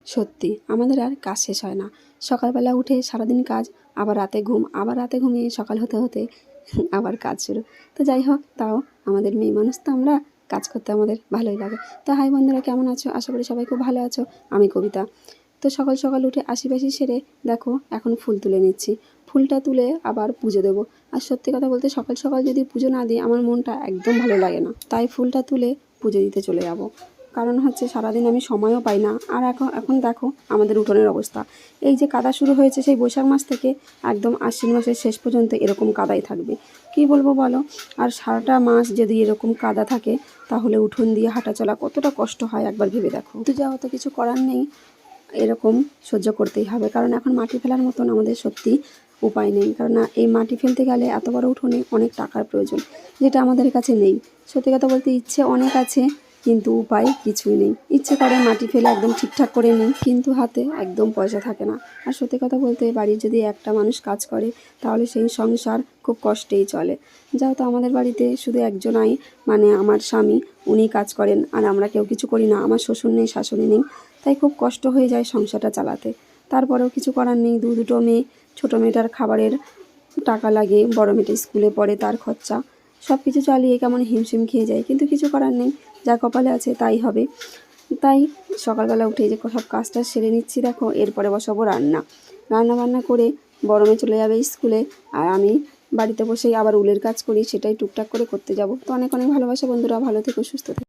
সত্যি আমাদের আর কাজ শেষ হয় না। সকালবেলা উঠে সারাদিন কাজ, আবার রাতে ঘুম, আবার রাতে ঘুমিয়ে সকাল হতে হতে আবার কাজ শুরু। তো যাই হোক, তাও আমাদের মেয়ে মানুষ তো আমরা, কাজ করতে আমাদের ভালোই লাগে। তো হাই বন্ধুরা, কেমন আছো? আশা করি সবাই খুব ভালো আছো। আমি কবিতা। তো সকাল সকাল উঠে আশিপাশি সেরে দেখো এখন ফুল তুলে নিচ্ছি। ফুলটা তুলে আবার পুজো দেবো। আর সত্যি কথা বলতে সকাল সকাল যদি পুজো না দিই আমার মনটা একদম ভালো লাগে না। তাই ফুলটা তুলে পুজো দিতে চলে যাবো। কারণ হচ্ছে সারাদিন আমি সময়ও পাই না। আর এখন দেখো আমাদের উঠোনের অবস্থা। এই যে কাদা শুরু হয়েছে সেই বৈশাখ মাস থেকে একদম আশ্বিন মাসের শেষ পর্যন্ত এরকম কাদাই থাকবে। কি বলবো বলো? আর সারাটা মাস যদি এরকম কাদা থাকে তাহলে উঠোন দিয়ে হাঁটা চলা কতটা কষ্ট হয় একবার ভেবে দেখো। তো যাওয়া তো কিছু করার নেই, এরকম সহ্য করতেই হবে। কারণ এখন মাটি ফেলার মতন আমাদের সত্যি উপায় নেই। কারণ এই মাটি ফেলতে গেলে এত বড় উঠোনে অনেক টাকার প্রয়োজন, যেটা আমাদের কাছে নেই। সত্যি কথা বলতে ইচ্ছে অনেক আছে, কিন্তু উপায় কিছুই নেই। ইচ্ছে করে মাটি ফেলে একদম ঠিকঠাক করে নিই, কিন্তু হাতে একদম পয়সা থাকে না। আর সত্যি কথা বলতে বাড়ির যদি একটা মানুষ কাজ করে তাহলে সেই সংসার খুব কষ্টেই চলে। যাও তো আমাদের বাড়িতে শুধু একজনাই, মানে আমার স্বামী, উনি কাজ করেন। আর আমরা কেউ কিছু করি না। আমার শ্বশুর নেই, শাশুড়ি নেই, তাই খুব কষ্ট হয়ে যায় সংসারটা চালাতে। তারপরেও কিছু করার নেই। দুটো মেয়ে, ছোটো মেয়েটার খাবারের টাকা লাগে, বড় মেয়েটা স্কুলে পড়ে, তার খরচা, সব কিছু চালিয়ে কেমন হিমশিম খেয়ে যায়। কিন্তু কিছু করার নেই, যা কপালে আছে তাই হবে। তাই সকালবেলা উঠে যে সব কাজটা সেরে নিচ্ছি দেখো। এরপরে বসাবো রান্না করে বড় মেয়ে চলে যাবে স্কুলে। আর আমি বাড়িতে বসেই আবার উলের কাজ করি, সেটাই টুকটাক করে করতে যাব। তো অনেক অনেক ভালোবাসা বন্ধুরা, ভালো থেকো, সুস্থ থেকো।